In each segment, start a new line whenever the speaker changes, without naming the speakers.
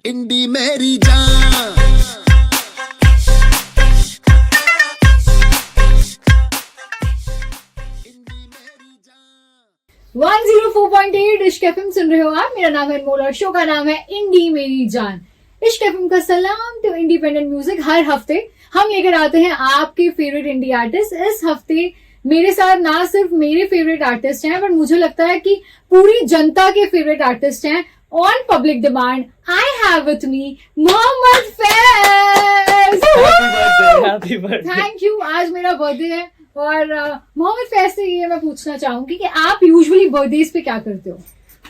इंडी मेरी जान
104.8 इश्क एफएम सुन रहे हो आप। मेरा नाम है अनमोल और शो का नाम है इंडी मेरी जान। इश्क एफएम का सलाम टू इंडिपेंडेंट म्यूजिक। हर हफ्ते हम लेकर आते हैं आपके फेवरेट इंडी आर्टिस्ट। इस हफ्ते मेरे साथ ना सिर्फ मेरे फेवरेट आर्टिस्ट हैं, पर मुझे लगता है कि पूरी जनता के फेवरेट आर्टिस्ट हैं। On public demand I have with me Mohammad Faiz.
Happy birthday.
Thank you. आज मेरा बर्थडे है और मोहम्मद फैज से ये मैं पूछना चाहूंगी कि आप यूजुअली बर्थडेज पे क्या करते हो?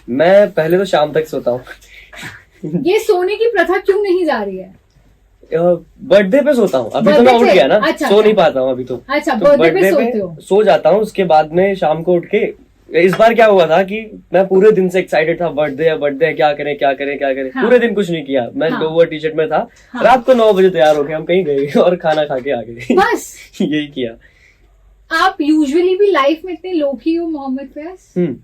मैं पहले तो शाम तक सोता हूँ।
ये सोने की प्रथा क्यों नहीं जा रही है?
बर्थडे पे सोता हूँ। अभी तो मैं उठ गया ना।
अच्छा,
सो नहीं पाता हूँ अभी तो।
अच्छा,
तो
बर्थडे पे सोते हो?
सो जाता हूँ, उसके बाद में शाम को उठ के। इस बार क्या हुआ था कि मैं पूरे दिन से एक्साइटेड था, बर्थडे है, क्या करें क्या करें क्या करें।
हाँ।
पूरे दिन कुछ नहीं किया। मैं
हाँ।
लोअर टी शर्ट में था।
हाँ।
रात को 9 बजे तैयार होके हम कहीं गए और खाना खा के आ गए।
बस
यही किया।
आप यूजुअली भी लाइफ में इतने लोकी हो मोहम्मद फैज,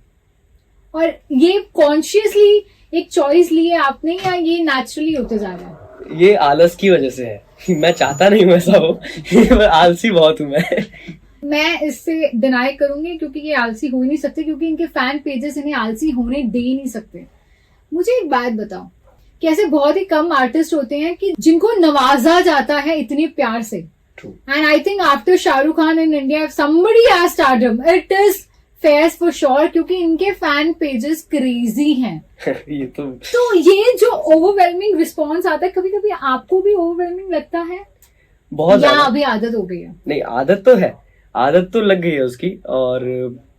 और ये कॉन्शियसली एक चॉइस ली है आपने या ये नेचुरली होते जा रहा है?
ये आलस की वजह से है। मैं चाहता नहीं हूँ ऐसा हो। आलसी बहुत हूँ
मैं इससे डिनाई करूंगी क्योंकि ये आलसी हो ही नहीं सकते, क्योंकि इनके फैन पेजेस इन्हें आलसी होने दे ही नहीं सकते। मुझे एक बात बताओ कि ऐसे बहुत ही कम आर्टिस्ट होते हैं कि जिनको नवाजा जाता है इतने प्यार से। And I think after Shahrukh Khan in India, if somebody has stardom, it is Faiz for sure, क्योंकि इनके फैन पेजेस क्रेजी हैं।
ये तो
ये जो ओवरवेलमिंग रिस्पॉन्स आता है, कभी कभी आपको भी ओवरवेलमिंग लगता है
बहुत
या
ज्यादा।
अभी आदत हो गई है?
नहीं, आदत तो है, आदत तो लग गई है उसकी। और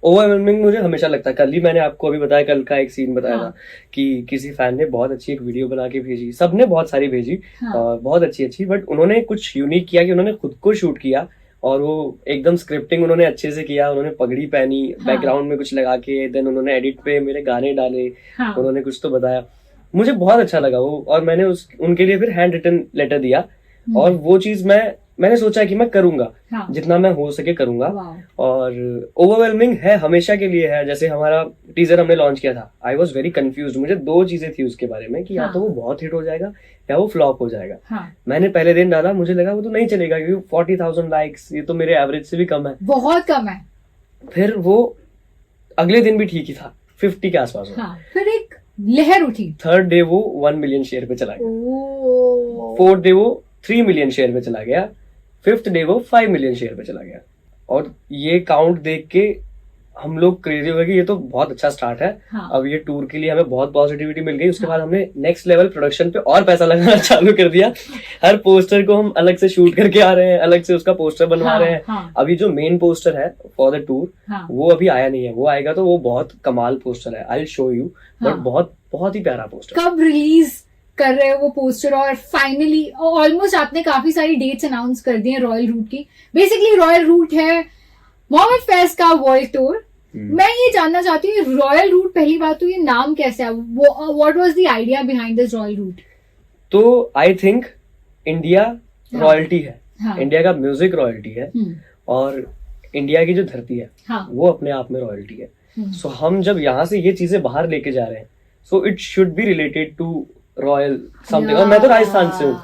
ओवरवेलमिंग मुझे हमेशा लगता है। कल ही मैंने आपको अभी बताया, कल का एक सीन बताया
हाँ।
था कि किसी फैन ने बहुत अच्छी एक वीडियो बना के भेजी। सबने बहुत सारी भेजी।
हाँ।
बहुत अच्छी, बट उन्होंने कुछ यूनिक किया कि उन्होंने खुद को शूट किया और वो एकदम स्क्रिप्टिंग उन्होंने अच्छे से किया। उन्होंने पगड़ी पहनी,
हाँ।
बैकग्राउंड में कुछ लगा के, देन उन्होंने एडिट पे मेरे गाने डाले।
हाँ।
उन्होंने कुछ तो बताया, मुझे बहुत अच्छा लगा वो। और मैंने उनके लिए फिर हैंड रिटन लेटर दिया। और वो चीज मैंने सोचा कि मैं करूंगा।
हाँ।
जितना मैं हो सके करूंगा।
वाह।
और ओवरवेलमिंग है, हमेशा के लिए है। जैसे हमारा टीजर हमने लॉन्च किया था, आई वॉज वेरी कंफ्यूज। मुझे 2 चीजें थी उसके बारे में कि या तो वो बहुत हिट हो जाएगा या वो फ्लॉप हो जाएगा।
हाँ।
मैंने पहले दिन डाला, मुझे लगा वो तो नहीं चलेगा क्योंकि 40,000 लाइक्स, ये तो मेरे एवरेज से भी कम है।
बहुत कम है।
फिर वो अगले दिन भी ठीक ही था, 50 के आसपास हो।
हाँ। फिर एक लहर उठी।
थर्ड डे वो 1 मिलियन शेयर पे चला गया। फोर्थ डे वो 3 मिलियन शेयर पे चला गया। 5th डे वो 5 मिलियन शेयर पे चला गया। और ये काउंट देख के हम लोग क्रेजी हो गए कि ये तो बहुत अच्छा स्टार्ट है।
हाँ।
अब ये टूर के लिए हमें बहुत पॉजिटिविटी मिल गई। उसके
हाँ।
बाद हमने नेक्स्ट लेवल प्रोडक्शन पे और पैसा लगाना चालू कर दिया। हर पोस्टर को हम अलग से शूट करके आ रहे हैं, अलग से उसका पोस्टर बनवा
हाँ।
रहे हैं।
हाँ।
अभी जो मेन पोस्टर है फॉर द टूर,
हाँ।
वो अभी आया नहीं है। वो आएगा तो वो बहुत कमाल पोस्टर है। I will show you. But
हाँ।
बहुत ही प्यारा पोस्टर।
कब रिलीज कर रहे हो वो पोस्टर? और फाइनली ऑलमोस्ट आपने काफी सारी डेट्स अनाउंस कर दी हैं रॉयल रूट की। बेसिकली रॉयल रूट है मोहम्मद फैज का वर्ल्ड टूर। मैं ये जानना चाहती हूँ, रॉयल रूट, पहली बात तो ये नाम कैसे है? What was the idea behind this royal route?
तो आई थिंक इंडिया रॉयल्टी है।
हाँ।
इंडिया का म्यूजिक रॉयल्टी है। और इंडिया की जो धरती है,
हाँ।
वो अपने आप में रॉयल्टी है। सो हम जब यहाँ से ये चीजें बाहर लेके जा रहे हैं, so it should be related to royal something. और मैं तो राजस्थान से हूँ,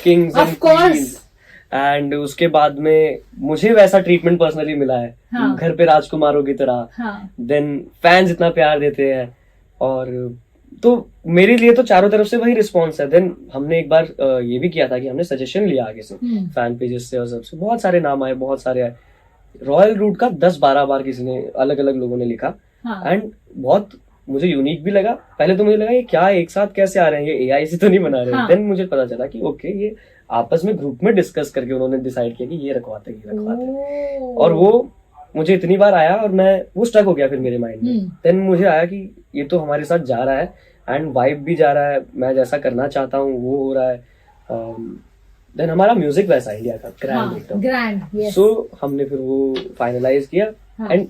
kings
Of
and
course.
Queens. And उसके बाद में मुझे वैसा ट्रीटमेंट पर्सनली मिला है।
हाँ।
घर पे राजकुमारों की तरह।
हाँ।
देन फैंस इतना प्यार देते हैं। और तो मेरे लिए तो चारों तरफ से वही रिस्पॉन्स है। देन हमने एक बार ये भी किया था कि हमने सजेशन लिया आगे से, फैन पेजेस से और सबसे। बहुत सारे नाम आए, बहुत सारे आए। रॉयल रूट का 10-12 बार किसी ने, अलग अलग लोगों ने लिखा।
हाँ।
एंड बहुत मुझे यूनिक भी लगा। पहले तो मुझे लगा ये क्या एक साथ कैसे आ रहे हैं, ये एआई से तो नहीं बना रहे।
हाँ।
देन मुझे पता चला कि ओके, ये आपस में ग्रुप में डिस्कस करके उन्होंने डिसाइड किया कि ये रखवाते हैं। और वो मुझे इतनी बार आया और मैं वो स्टक हो गया फिर मेरे माइंड में। देन मुझे आया कि ये तो हमारे साथ जा रहा है एंड वाइब भी जा रहा है। मैं जैसा करना चाहता हूँ वो हो रहा है। देन हमारा म्यूजिक वैसा इंडिया का ग्रैंड एकदम
ग्रैंड।
सो हमने फिर वो फाइनलाइज किया।
हाँ।
एंड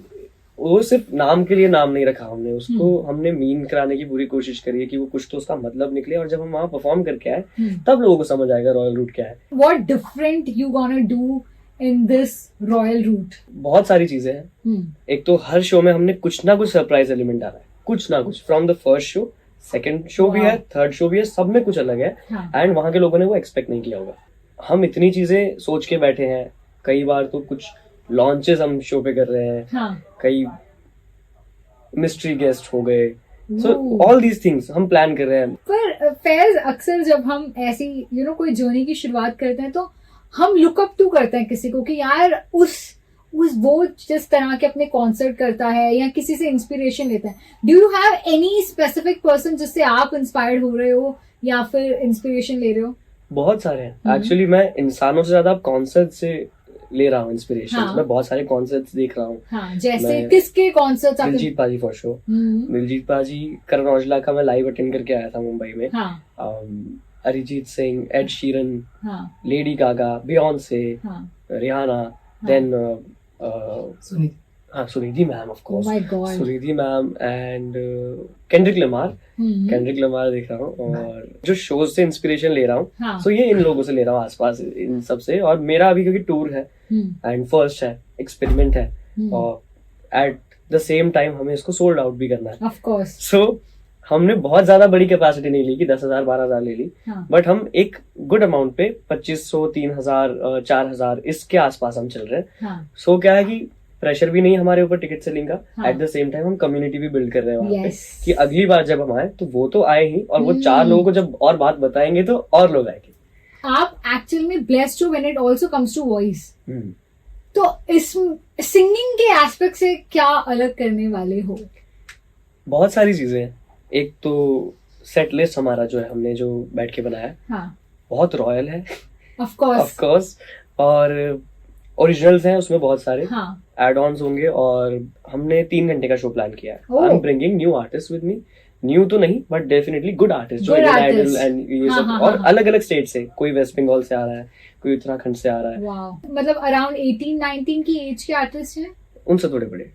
वो सिर्फ नाम के लिए नाम नहीं रखा हमने उसको। हमने मीन कराने की पूरी कोशिश करी है कि वो कुछ तो उसका मतलब निकले। और जब हम वहां परफॉर्म करके आए तब लोगों को समझ आएगा रॉयल रूट क्या है।
What different you gonna do in this royal route?
बहुत सारी चीजें हैं। एक तो हर शो में हमने कुछ ना कुछ सरप्राइज एलिमेंट डाला है, कुछ ना कुछ। From the first show second show भी है, थर्ड शो भी है, सब में कुछ अलग है।
हाँ.
एंड वहां के लोगों ने वो एक्सपेक्ट नहीं किया होगा। हम इतनी चीजें सोच के बैठे हैं, कई बार तो कुछ लॉन्चेस हम शो पे कर रहे हैं,
हाँ.
कई मिस्ट्री गेस्ट हो गए, सो ऑल दीज थिंग्स हम प्लान कर रहे हैं।
पर फैज अक्सर जब हम ऐसी कोई जर्नी की शुरुआत करते हैं तो हम लुक अप टू करते हैं किसी को कि यार उस वो जिस तरह के अपने कॉन्सर्ट करता है या किसी से इंस्पिरेशन लेता है। Do you have any specific person जिससे आप इंस्पायर्ड हो रहे हो या फिर इंस्पिरेशन ले रहे हो?
बहुत सारे हैं एक्चुअली। मैं इंसानों से ज्यादा कॉन्सर्ट से ले रहा हूँ इंस्पिरेशन।
हाँ.
मैं बहुत सारे कॉन्सर्ट्स देख रहा हूँ।
हाँ, जैसे किसके कॉन्सर्ट्स?
दिलजीत पाजी फॉर शो। दिलजीत पाजी, करण औजला का मैं लाइव अटेंड करके आया था मुंबई में।
हाँ.
अरिजीत सिंह, एड शीरन,
हाँ.
लेडी गागा, बियॉन्से,
हाँ.
Rihanna, then Sunidhi ma'am, of course, Sunidhi ma'am and Kendrick Lamar. Kendrick Lamar देख रहा हूँ और जो शोज से इंस्पिरेशन ले रहा हूँ।
हाँ.
सो ये इन लोगों से ले रहा हूँ आसपास, इन सब से। और मेरा अभी क्योंकि टूर है एंड फर्स्ट है, एक्सपेरिमेंट है, और एट द सेम टाइम हमें इसको सोल्ड आउट भी करना है,
ऑफ कोर्स।
सो हमने बहुत ज्यादा बड़ी कैपेसिटी नहीं ली कि 10,000 12,000 ले ली, बट हम एक गुड अमाउंट पे 2,500 3,000 4,000 इसके आसपास हम चल रहे हैं। सो क्या है कि प्रेशर भी नहीं है हमारे ऊपर टिकट सेलिंग का। एट द सेम टाइम हम कम्युनिटी भी बिल्ड कर रहे हैं वहाँ पे कि अगली बार जब हम आए तो वो तो आए ही, और वो 4 लोगों को जब और बात बताएंगे तो और लोग आएंगे।
आप एक्चुअल में ब्लेस्ड हो when it also comes to voice. तो इस सिंगिंग के एस्पेक्ट से क्या अलग करने वाले हो? बहुत
सारी चीजें हैं। एक तो सेट लिस्ट हमारा जो है, हमने जो बैठ के बनाया,
हाँ.
बहुत रॉयल है,
ऑफ कोर्स,
और ओरिजिनल्स हैं उसमें बहुत सारे।
हाँ.
एड ऑन्स होंगे, और हमने 3 घंटे का शो प्लान किया है। I am bringing new artist with me, new तो नहीं बट डेफिनेटली गुड आर्टिस्ट जो इंडियन आइडल एंड ये सब, और अलग अलग स्टेट से। कोई वेस्ट बंगाल से आ रहा है, कोई उत्तराखंड से आ रहा है।
मतलब अराउंड 18-19 की एज के आर्टिस्ट हैं?
उनसे थोड़े बड़े।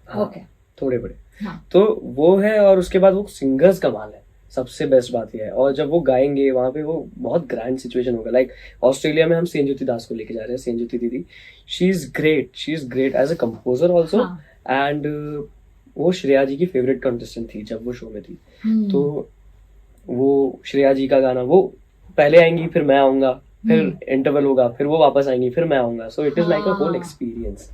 हाँ, ओके,
थोड़े बड़े। हाँ. तो वो है, और उसके बाद वो सिंगर्स कमाल है, सबसे बेस्ट बात यह है। और जब वो गाएंगे वहां पे, वो बहुत ग्रैंड सिचुएशन होगा। लाइक ऑस्ट्रेलिया में हम सेंज्योति दास को लेके जा रहे हैं। सेंज्योति दीदी, she is great as a composer also, and वो श्रेया जी की फेवरेट कंटेस्टेंट थी जब वो शो में थी। तो वो श्रेया जी का गाना, वो पहले आएंगी, फिर मैं आऊंगा, फिर इंटरवल होगा, फिर वो वापस आएंगी, फिर मैं आऊंगा। So it is like a whole experience.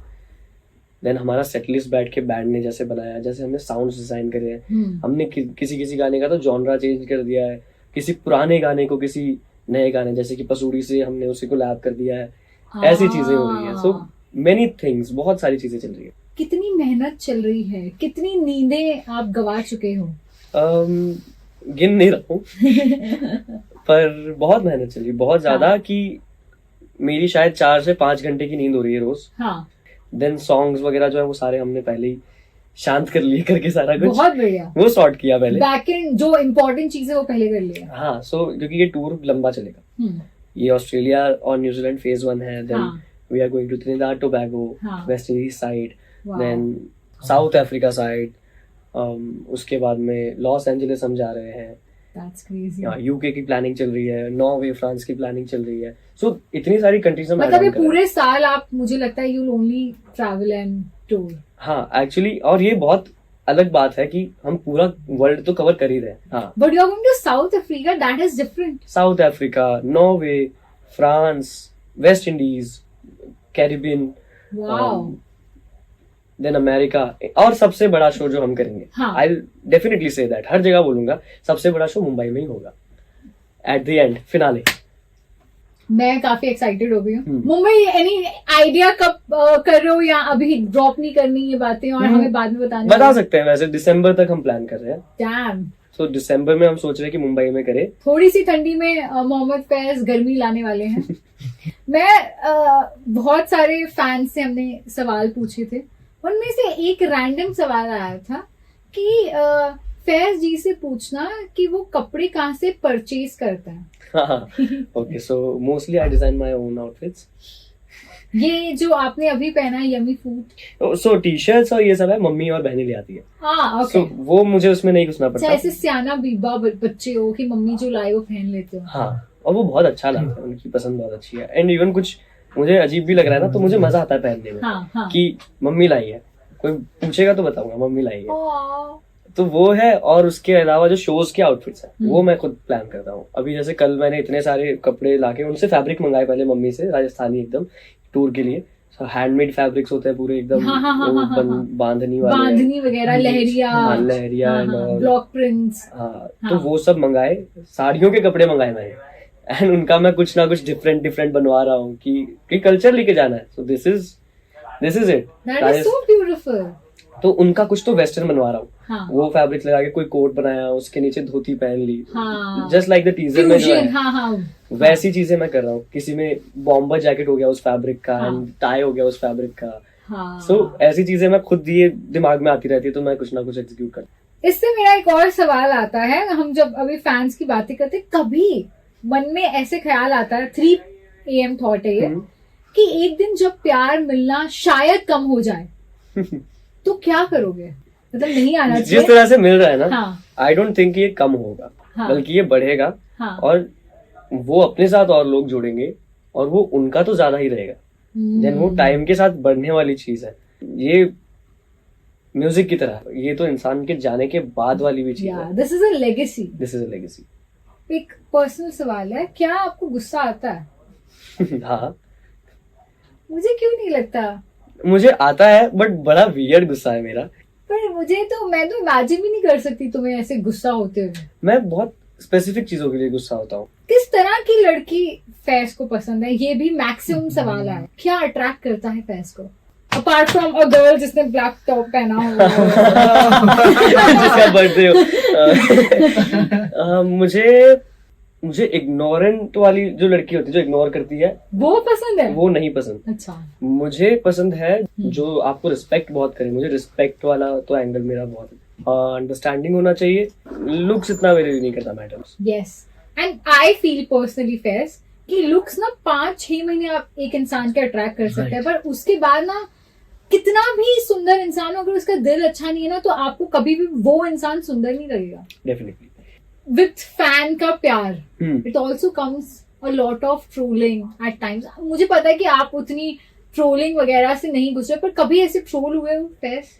Then हमारा सेट लिस्ट बैठ के बैंड ने जैसे बनाया, जैसे हमने साउंड्स डिजाइन करे हैं, हमने किसी गाने का तो जॉनरा चेंज कर दिया है, किसी पुराने गाने को किसी नए गाने, जैसे कि पसूड़ी से हमने उसी को लैप कर दिया है। ऐसी चीजें हो रही है। सो मेनी थिंग्स, बहुत सारी चीजें चल रही है।
कितनी मेहनत चल रही है, कितनी नींदें आप गवा चुके हो?
गिन नहीं रहा हूँ पर बहुत मेहनत चल रही है, बहुत ज्यादा। हाँ. कि मेरी शायद 4 से 5 घंटे की नींद हो रही है रोज।
हाँ.
देन सॉन्ग्स वगैरह जो है वो सारे हमने पहले ही शांत कर लिए करके, सारा कुछ
बहुत बढ़िया
वो सॉर्ट किया पहले।
बैकएंड जो इम्पोर्टेंट चीजें वो पहले कर लिया।
हाँ, सो क्योंकि ये टूर लंबा चलेगा। ये ऑस्ट्रेलिया और न्यूजीलैंड फेज 1 है। Then we are going to Trinidad Tobago, West Indies side, then South Africa side, उसके बाद में लॉस एंजलिस हम जा रहे हैं। यूके की प्लानिंग चल रही है, नॉर्वे, फ्रांस की प्लानिंग चल रही है। सो इतनी सारी कंट्रीज में,
मतलब ये पूरे साल आप, मुझे लगता है, you will only travel and tour.
हाँ एक्चुअली, और ये बहुत अलग बात है कि हम पूरा वर्ल्ड तो कवर कर ही रहे हैं। हाँ,
but you are going to South Africa, that is different.
South Africa, Norway, France, West Indies, Caribbean, then America. और सबसे बड़ा शो जो हम करेंगे, I will definitely say that, हर जगह बोलूंगा, सबसे बड़ा शो मुंबई में ही होगा एट द एंड, फिनाले।
मैं काफी एक्साइटेड हो गई हूँ। मुंबई एनी आइडिया कब कर रहे हो, या अभी ड्रॉप नहीं करनी ये बातें और हमें बाद में बता
सकते हैं? वैसे दिसंबर तक हम प्लान कर रहे हैं।
डैम।
सो दिसंबर में हम सोच रहे हैं कि मुंबई में करें।
थोड़ी सी ठंडी में मोहम्मद फैज गर्मी लाने वाले हैं। मैं बहुत सारे फैंस से हमने सवाल पूछे थे, उनमें से एक रैंडम सवाल आया था कि फैज जी से पूछना कि वो कपड़े कहाँ से परचेज करते हैं।
Okay, so mostly I design my own outfits.
ये जो आपने अभी पहना है yummy food,
so T shirts और ये सब है मम्मी और बहनें ले आती है।
ओके।
सो वो मुझे उसमें नहीं घुसना पड़ता।
ऐसे सियाना बीबा बच्चे हो कि मम्मी जो लाए वो पहन लेते हो।
हाँ, और वो बहुत अच्छा लगता है, उनकी पसंद बहुत अच्छी है। एंड इवन कुछ मुझे अजीब भी लग रहा है ना, तो मुझे मजा आता है पहनने में। कि मम्मी लाई है, कोई पूछेगा तो बताऊंगा मम्मी लाई है। तो वो है। और उसके अलावा जो शोज के आउटफिट्स हैं वो मैं खुद प्लान करता हूँ। अभी जैसे कल मैंने इतने सारे कपड़े लाके उनसे फैब्रिक मंगाए पहले मम्मी से, राजस्थानी एकदम टूर के लिए। हैंडमेड फैब्रिक्स होते हैं पूरे एकदम, बांधनी वाले,
बांधनी वगैरह, लहरिया, ब्लॉक प्रिंट्स,
तो वो सब मंगाए। साड़ियों के कपड़े मंगाए मैंने, एंड उनका मैं कुछ ना कुछ डिफरेंट बनवा रहा हूँ कि कल्चर लेके जाना है। So this is it,
that is so beautiful.
तो उनका कुछ तो वेस्टर्न बनवा रहा हूँ। वो फैब्रिक लगा के कोई कोट बनाया, उसके नीचे धोती पहन ली, जस्ट लाइक द टीजर में जो है वैसी चीजें मैं कर रहा हूँ। किसी में बॉम्बर जैकेट हो गया उस फैब्रिक का, एंड टाई हो गया उस फैब्रिक का। सो ऐसी चीजें मैं खुद ये दिमाग में आती रहती है, तो मैं कुछ ना कुछ एग्जीक्यूट करता।
इससे मेरा एक और सवाल आता है, हम जब अभी फैंस की बातें करते, कभी मन में ऐसे ख्याल आता है, 3 AM थॉट है ये, कि एक दिन जब प्यार मिलना शायद कम हो जाए तो क्या करोगे? मतलब नहीं आना चाहिए।
जिस तरह से मिल रहा है ना, आई डोंट थिंक ये कम होगा, बल्कि ये बढ़ेगा। और वो अपने साथ और लोग जोड़ेंगे, और वो उनका तो ज्यादा ही रहेगा। देन वो टाइम के साथ बढ़ने वाली चीज है। ये म्यूजिक की तरह, ये तो इंसान के जाने के बाद वाली भी चीज है।
This is a legacy. एक पर्सनल सवाल है, क्या आपको गुस्सा आता है?
हाँ,
मुझे क्यों नहीं लगता।
मुझे आता है, बट बड़ा वियर्ड गुस्सा है मेरा।
पर मैं तो इमेजिन भी नहीं कर सकती तुम्हें ऐसे गुस्सा होते हुए।
मैं बहुत स्पेसिफिक चीजों के लिए गुस्सा होता हूँ।
किस तरह की लड़की फैज को पसंद है, ये भी मैक्सिमम सवाल है। क्या अट्रैक्ट करता है फैज को, अपार्ट फ्रॉम अ गर्ल जिसने ब्लैक टॉप पहना हो
जिसका बर्थडे हो। मुझे इग्नोरेंट वाली जो लड़की होती है, जो इग्नोर करती है,
वो पसंद है।
वो नहीं पसंद।
अच्छा,
मुझे पसंद है जो आपको रिस्पेक्ट बहुत करे। मुझे रिस्पेक्ट वाला तो एंगल मेरा बहुत अंडरस्टैंडिंग होना चाहिए। लुक्स इतना मेरे नहीं करता matters.
Yes, and I feel personally face कि लुक्स ना 5-6 महीने आप एक इंसान के अट्रैक्ट कर सकते हैं, पर उसके बाद ना कितना भी सुंदर इंसान हो, अगर उसका दिल अच्छा नहीं है ना, तो आपको कभी भी वो इंसान सुंदर नहीं लगेगा।
डेफिनेटली।
विथ फैन का प्यार, it also comes a lot of trolling at times. मुझे पता है कि आप उतनी ट्रोलिंग वगैरह से नहीं गुजरे, पर कभी ऐसे ट्रोल हुए हो face?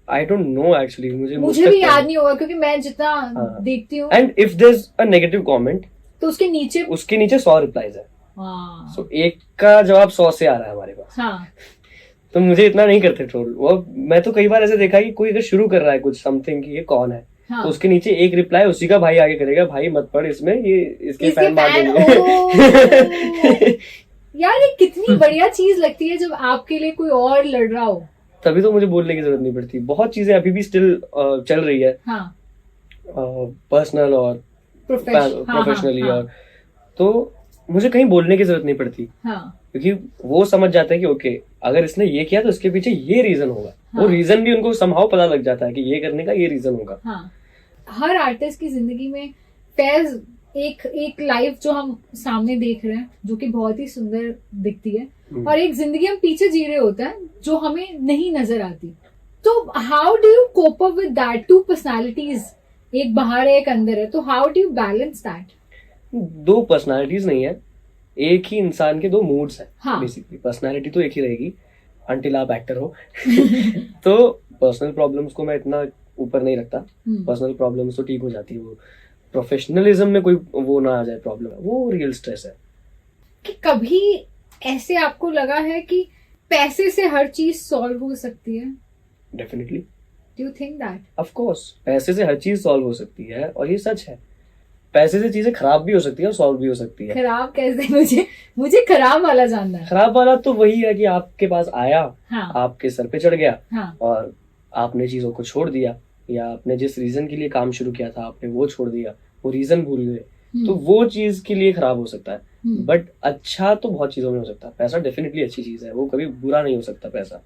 I don't know actually,
मुझे भी याद नहीं होगा, क्योंकि मैं जितना देखती हूँ।
And if there is a negative comment,
तो उसके नीचे
100 रिप्लाईज है। सो एक का जवाब 100 से आ रहा है हमारे पास। तो मुझे इतना नहीं करते ट्रोल। वो मैं तो कई बार ऐसे देखा कि कोई अगर शुरू कर रहा है कुछ समथिंग कि ये कौन है, तो उसके नीचे एक रिप्लाई उसी का भाई आगे करेगा, भाई मत पढ़ इसमें, ये इसके फैन मार देंगे।
यार ये कितनी बढ़िया चीज लगती है जब आपके लिए कोई और लड़ रहा हो।
तभी तो मुझे बोलने की जरूरत नहीं पड़ती। बहुत चीजें अभी भी स्टिल चल रही है, पर्सनल और प्रोफेशनली, और तो मुझे कहीं बोलने की जरूरत नहीं पड़ती। क्योंकि वो समझ जाता है कि ओके, अगर इसने ये किया तो इसके पीछे ये रीजन होगा। वो रीजन भी उनको समहाउ पता लग जाता है कि ये करने का ये रीजन होगा। हर
आर्टिस्ट की जिंदगी में फैज एक लाइफ जो हम सामने देख रहे हैं, जो कि बहुत ही सुंदर दिखती है, और एक जिंदगी हम पीछे जी रहे होते हैं जो हमें नहीं नजर आती। तो how do you cope up with that? 2 personalities, एक बाहर है एक अंदर है, तो how do you balance that?
2 personalities नहीं है, एक ही इंसान के 2 मूड्स है। बेसिकली पर्सनालिटी तो एक ही रहेगी अंटिल आप एक्टर हो। तो पर्सनल प्रॉब्लम्स को मैं इतना ऊपर नहीं रखता। पर्सनल प्रॉब्लम्स तो ठीक हो जाती है, वो प्रोफेशनलिज्म में कोई वो ना आ जाए प्रॉब्लम, वो रियल स्ट्रेस है।
कि कभी ऐसे आपको लगा है कि पैसे से हर चीज सॉल्व हो सकती है?
Definitely.
Do you think that?
Of course, पैसे से हर चीज सॉल्व हो सकती है, और ये सच है। पैसे से चीजें खराब भी हो सकती है और सॉल्व भी हो सकती है।
खराब कैसे? मुझे खराब वाला जानना है।
खराब वाला तो वही है कि आपके पास आया, आपके सर पे चढ़ गया, और आपने चीजों को छोड़ दिया, या आपने जिस रीजन के लिए काम शुरू किया था आपने वो छोड़ दिया, वो रीजन भूल गए, तो वो चीज के लिए खराब हो सकता है। बट अच्छा तो बहुत चीजों में हो सकता है। पैसा डेफिनेटली अच्छी चीज है, वो कभी बुरा नहीं हो सकता पैसा।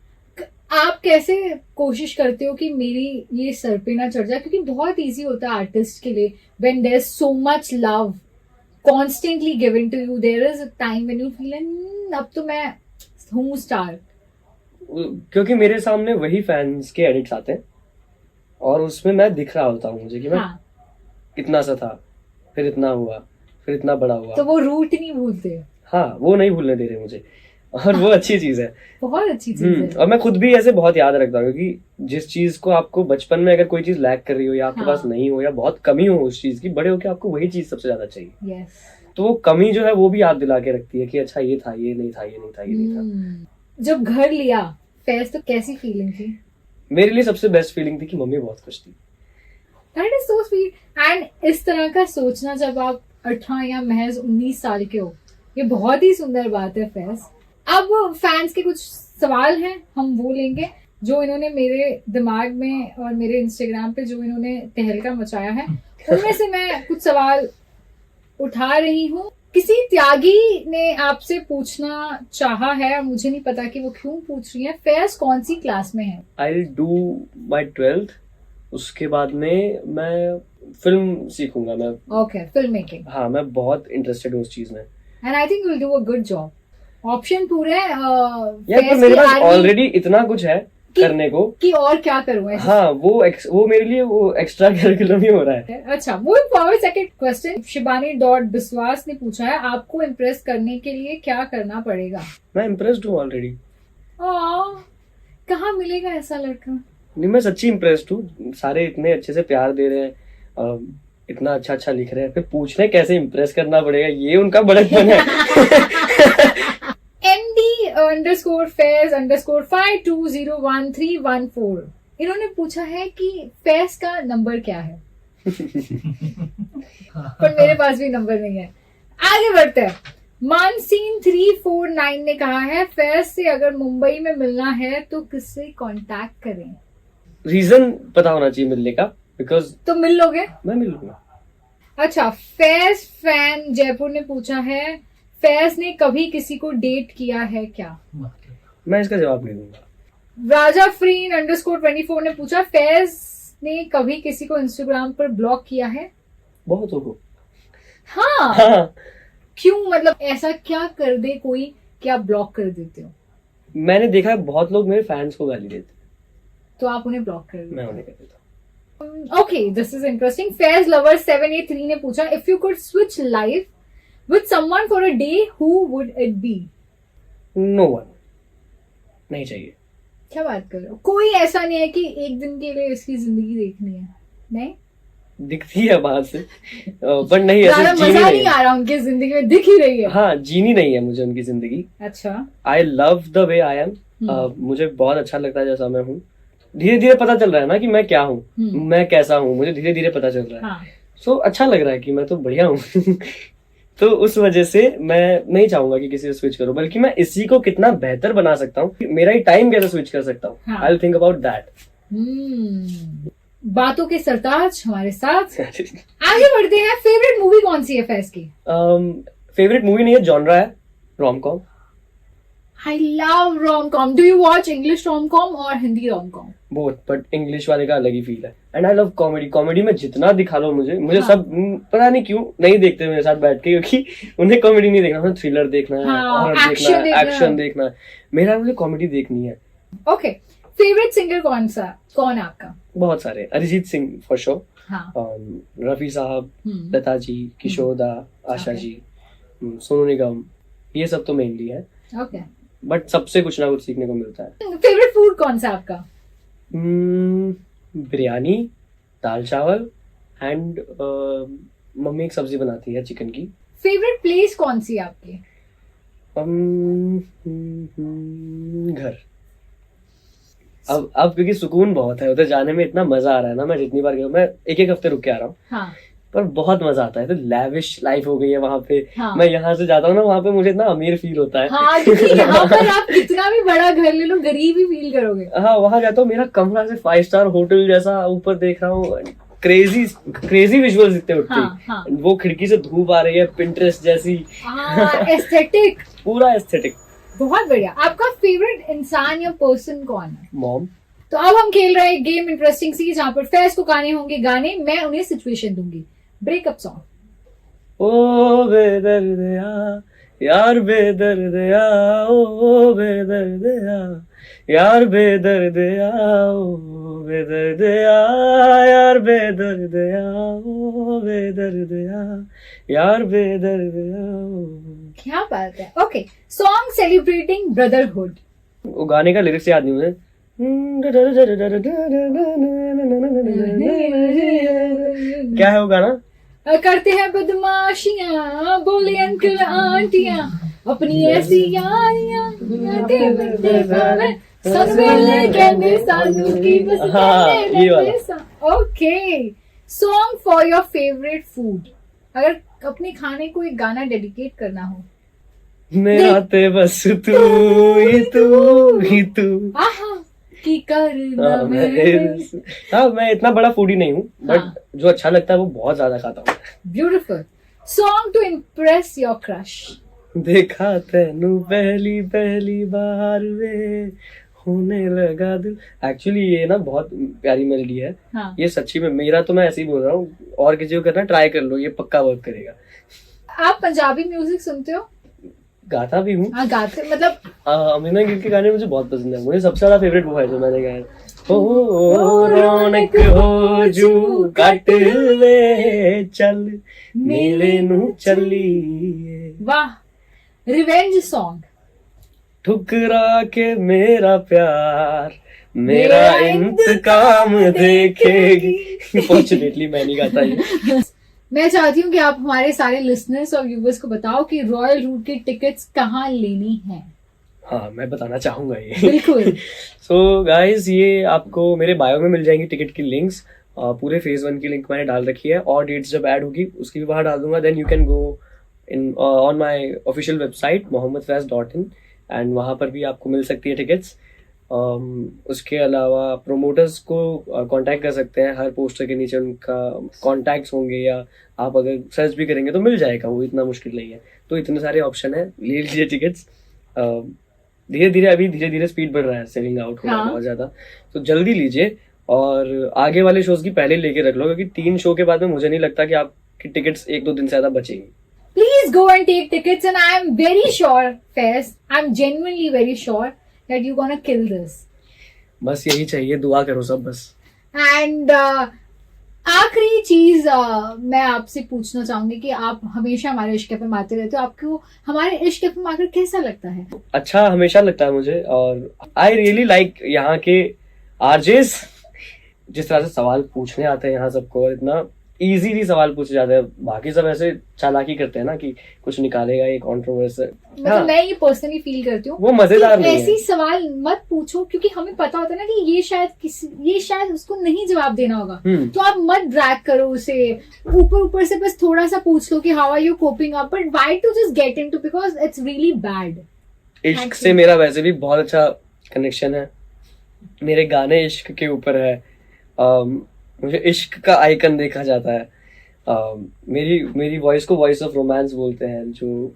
आप कैसे कोशिश करते हो कि मेरी ये सर पे ना चढ़ जाए? क्योंकि बहुत इजी होता है आर्टिस्ट के लिए, when there is so much love constantly given to you, there is a time when you feel अब तो मैं हूँ स्टार।
क्योंकि मेरे सामने वही फैंस के एडिट्स आते हैं, और उसमें मैं दिख रहा होता हूँ मुझे कि मैं इतना सा था, फिर इतना हुआ, फिर इतना बड़ा हुआ।
तो वो रूट नहीं भूलते?
हाँ, वो नहीं भूलने दे रहे मुझे। और वो अच्छी चीज है।
बहुत अच्छी चीज है।
और मैं खुद भी ऐसे बहुत याद रखता हूँ, क्योंकि जिस चीज को आपको बचपन में अगर कोई चीज लैक कर रही हो या आपके
हाँ।
पास नहीं हो या बहुत कमी हो उस चीज की, बड़े होके आपको वही चीज सबसे ज्यादा चाहिए।
यस।
तो वो कमी जो है वो भी याद दिला के रखती है कि अच्छा ये था, ये नहीं था, ये नहीं था, ये नहीं था।
जब घर लिया फैज तो कैसी फीलिंग थी?
मेरे लिए सबसे बेस्ट फीलिंग थी कि मम्मी बहुत खुश थी।
That is so sweet. And इस तरह का सोचना जब आप 18 या महज 19 साल के हो, ये बहुत ही सुंदर बात है फैज। अब फैंस के कुछ सवाल हैं, हम वो लेंगे जो इन्होंने मेरे दिमाग में और मेरे इंस्टाग्राम पे जो इन्होंने तहलका मचाया है, उनमें से मैं कुछ सवाल उठा रही हूँ। किसी त्यागी ने आपसे पूछना चाहा है और मुझे नहीं पता कि वो क्यों पूछ रही है, फैज कौन सी क्लास में है?
I will do my 12th, उसके बाद में मैं फिल्म सीखूंगा मैं।
Okay, film making.
हाँ, मैं बहुत इंटरेस्टेड हूँ उस चीज में।
And I think will do a good job. Option पूरे
यार पर मेरे पास ऑलरेडी इतना कुछ है करने को
कि और क्या करूं ऐसे?
हाँ, वो मेरे लिए वो एक्स्ट्रा करिकुलम ही हो रहा है।
अच्छा, मूविंग फॉरवर्ड, सेकंड क्वेश्चन शिबानी.बिस्वास ने पूछा है, आपको इम्प्रेस करने के लिए क्या करना पड़ेगा?
मैं इम्प्रेस्ड हूँ ऑलरेडी।
कहाँ मिलेगा ऐसा लड़का?
नहीं, मैं सच्ची इम्प्रेस्ड हूँ। सारे इतने अच्छे से प्यार दे रहे हैं, इतना अच्छा अच्छा लिख रहे हैं, फिर पूछ रहे हैं कैसे इम्प्रेस करना पड़ेगा, ये उनका बड़कपन है।
MD_Faiz_52013114 इन्होंने पूछा है कि फैज का नंबर क्या है? पर मेरे पास भी नंबर नहीं है। आगे बढ़ते हैं। मानसीन 349 ने कहा है, फैज से अगर मुंबई में मिलना है तो किससे कांटेक्ट करें?
रीजन पता होना चाहिए मिलने का, बिकॉज
तो मिल लोगे?
मैं मिलूंगा।
अच्छा, फैज फैन जयपुर ने पूछा है, फैज ने कभी किसी को डेट किया है क्या?
मैं इसका जवाब नहीं दूंगा।
राजा फ्रीन _24 ने पूछा, फैज ने कभी किसी को इंस्टाग्राम पर ब्लॉक किया है?
बहुत हो।
हाँ। क्यों, मतलब ऐसा क्या कर दे कोई कि आप ब्लॉक कर देते हो?
मैंने देखा है बहुत लोग मेरे फैंस को गाली देते,
तो आप उन्हें ब्लॉक कर देते?
मैं उन्हें कर देता।
Okay, this is interesting. Faiz lover 783 ने पूछा, if you could switch life with someone for a day, who would it be?
No one, नहीं चाहिए।
क्या बात कर रहे हो? कोई ऐसा नहीं है कि एक दिन के लिए इसकी जिंदगी देखनी है? नहीं
दिखती है बाहर से, पर नहीं, ऐसे
मजा
जीनी
नहीं
नहीं
आ रहा, उनकी जिंदगी में दिख ही रही है।
हाँ, जीनी नहीं है मुझे उनकी जिंदगी।
अच्छा,
I love the way I am. मुझे बहुत अच्छा लगता है जैसा मैं हूँ। धीरे धीरे पता चल रहा है ना कि मैं क्या हूँ, मैं कैसा हूँ, मुझे धीरे धीरे पता चल रहा है।
हाँ।
सो अच्छा लग रहा है कि मैं तो बढ़िया हूँ। तो उस वजह से मैं नहीं चाहूंगा कि किसी से स्विच करूं, बल्कि मैं इसी को कितना बेहतर बना सकता हूँ, मेरा ही टाइम कैसे स्विच कर सकता हूँ।
हाँ।
I will think about that.
बातों के सरताज हमारे साथ। आगे बढ़ते हैं। फेवरेट मूवी कौन सी है फैज की?
फेवरेट मूवी नहीं है, जॉनरा है rom com.
I love rom com. Do you watch English rom com और Hindi rom com?
Both, but English वाले का अलग ही फील है। And I love comedy. Comedy में जितना दिखा लो मुझे
हाँ।
सब पता नहीं क्यों नहीं देखते मेरे साथ बैठ के, क्योंकि उन्हें कॉमेडी नहीं देखना, उन्हें थ्रिलर देखना है,
हाँ,
हॉरर
एक्शन
देखना है,
देखना है।
एक्शन देखना है। मेरा मुझे कॉमेडी देखनी है।
ओके, फेवरेट सिंगर कौन है आपका?
बहुत सारे, अरिजीत सिंह फॉर श्योर,
हाँ।
रफी साहब,
हम्म।
लता जी, किशोर दा, आशा
Okay.
जी, सोनू निगम, ये सब तो मेनली है,
ओके।
बट सबसे कुछ ना कुछ सीखने को मिलता है।
फेवरेट फूड कौन सा आपका?
बिरयानी, दाल चावल एंड मम्मी एक सब्जी बनाती है चिकन की।
फेवरेट प्लेस कौन सी है आपकी?
घर। अब क्योंकि सुकून बहुत है उधर जाने में, इतना मजा आ रहा है ना। मैं जितनी बार गया, मैं एक हफ्ते रुक के आ रहा हूँ,
हाँ।
पर बहुत मजा आता है। तो लैविश लाइफ हो गई है वहां पे।
हाँ।
मैं यहाँ से जाता हूँ ना, वहां पे मुझे इतना अमीर फील होता है।
हाँ, क्योंकि यहाँ पर आप कितना भी बड़ा घर ले लो, गरीब ही फील करोगे।
हाँ, वहां जाता हूँ, मेरा कमरा से 5 स्टार होटल जैसा, ऊपर देख रहा हूँ, क्रेजी विजुअल्स दिखते उठते।
हाँ, हाँ।
वो खिड़की से धूप आ रही है, पिंटरेस्ट जैसी।
एस्थेटिक,
पूरा एस्थेटिक।
बहुत बढ़िया। आपका फेवरेट इंसान या पर्सन कौन है?
मॉम।
तो अब हम खेल रहे हैं गेम इंटरेस्टिंग सी, जहाँ पर फैज को गाने होंगे गाने, मैं उन्हें सिचुएशन दूंगी। Breakup song.
ओ बेदर्दिया यार बेदर्द आओ बेदर्द आ, यार बेदर्द आओ बेदर्द आ, यार बेदर्द आओ बेदर्द आ, यार बेदर्द आओ।
क्या बात है। Okay, song celebrating brotherhood.
वो गाने का लिरिक्स याद नहीं मुझे। क्या है वो गाना?
करते हैं बदमाशियां, बोले अंकल आंटियां, अपनी ऐसी यारियां okay. Song for your favourite food. अगर अपने खाने को एक गाना डेडिकेट करना हो।
मेरा ते बस तू ही तू
आहा की करना
हाँ, मैं इतना बड़ा फूडी नहीं हूँ, बट
हाँ।
जो अच्छा लगता है वो बहुत ज्यादा खाता हूँ।
Beautiful. Song to impress your crush.
देखा तेनू पहली पहली बार वे होने लगा दिल। एक्चुअली ये ना बहुत प्यारी मेलोडी है।
हाँ।
ये सच्ची में मेरा, तो मैं ऐसे ही बोल रहा हूँ, और किसी को करना ट्राई कर लो, ये पक्का वर्क करेगा।
आप पंजाबी म्यूजिक सुनते हो?
गाता भी हूँ।
हाँ, गाते मतलब
अमीना गिल के गाने मुझे बहुत पसंद है। मुझे सबसे ज्यादा फेवरेट वो है जो मैंने गाया, ओ रौनक हो जू कट ले चल मेले नू चली।
वाह। Revenge song.
ठुकरा के मेरा प्यार मेरा इंतकाम देखेगी। फॉर्चुनेटली मैं नहीं गाता ये।
मैं चाहती हूँ कि आप हमारे सारे लिसनर्स और व्यूवर्स को बताओ कि रॉयल रूट की टिकट्स कहाँ लेनी है।
हाँ, मैं बताना चाहूंगा ये।
बिल्कुल।
सो गाइस, ये आपको मेरे बायो में मिल जाएंगी टिकट की लिंक्स। पूरे फेज 1 की लिंक मैंने डाल रखी है, और डेट्स जब ऐड होगी उसकी भी वहां डाल दूंगा। Then you can go in on my official website mohammadfaiz.in and वहां पर भी आपको मिल सकती है टिकट्स। उसके अलावा प्रोमोटर्स को कांटेक्ट कर सकते हैं, हर पोस्टर के नीचे उनका कॉन्टैक्ट्स होंगे, या आप अगर सर्च भी करेंगे तो मिल जाएगा, वो इतना मुश्किल नहीं है। तो इतने सारे ऑप्शन है, ले लीजिए टिकट्स। धीरे धीरे स्पीड बढ़ रहा है सेलिंग आउट हो रहा है बहुत ज्यादा, तो जल्दी लीजिए। और आगे वाले शोज की पहले लेके रख लो, क्योंकि 3 शो के बाद में मुझे नहीं लगता कि आपकी टिकट्स 1-2 दिन से ज्यादा बचेंगी।
Please go and take tickets, and I am very sure, Faiz, I'm genuinely very sure that you're gonna kill this.
बस यही चाहिए, दुआ करो सब बस।
And आखिरी चीज मैं आपसे पूछना चाहूंगी कि आप हमेशा हमारे इश्क एफएम आते रहते हो, आपको हमारे इश्क एफएम आकर कैसा लगता है?
अच्छा हमेशा लगता है मुझे, और आई रियली लाइक यहाँ के आरजेस, जिस तरह से सवाल पूछने आते हैं यहाँ सबको, और इतना इजीली सवाल पूछे जाते हैं। बाकी सब ऐसे चालाकी करते हैं ना कि कुछ निकालेगा ये कंट्रोवर्सी।
मतलब मैं ये पर्सनली फील करती हूँ
वो मजेदार नहीं है।
ऐसी सवाल मत पूछो, क्योंकि हमें पता होता है ना कि ये शायद उसको नहीं जवाब देना होगा, तो आप मत ड्रैग करो उसे। ऊपर से बस थोड़ा सा पूछ लो कि how are you coping up, but why to just get into, because it's really bad.
इश्क से मेरा वैसे भी बहुत अच्छा कनेक्शन है, मेरे गाने इश्क के ऊपर है। मुझे इश्क का आइकन देखा जाता है। मेरी वॉइस को वॉइस ऑफ रोमांस बोलते हैं, जो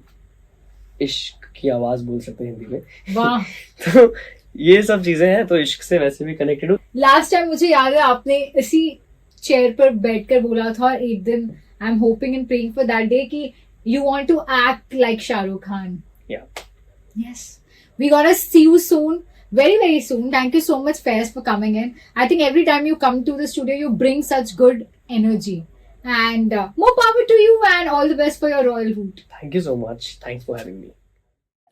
इश्क की आवाज बोल सकते हैं हिंदी में।
वाह।
तो ये सब चीजें हैं, तो इश्क से वैसे भी कनेक्टेड हूँ।
लास्ट टाइम मुझे याद है आपने इसी चेयर पर बैठकर बोला था, और एक दिन I am hoping and praying for that day कि you want to act like Shahrukh Khan. Yes, we gonna see you soon, very soon. Thank you so much, Faiz, for coming in. I think every time you come to the studio, you bring such good energy, and more power to you, and all the best for your royal route.
Thank you so much. Thanks for having me.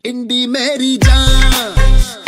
इंडी मेरी जान।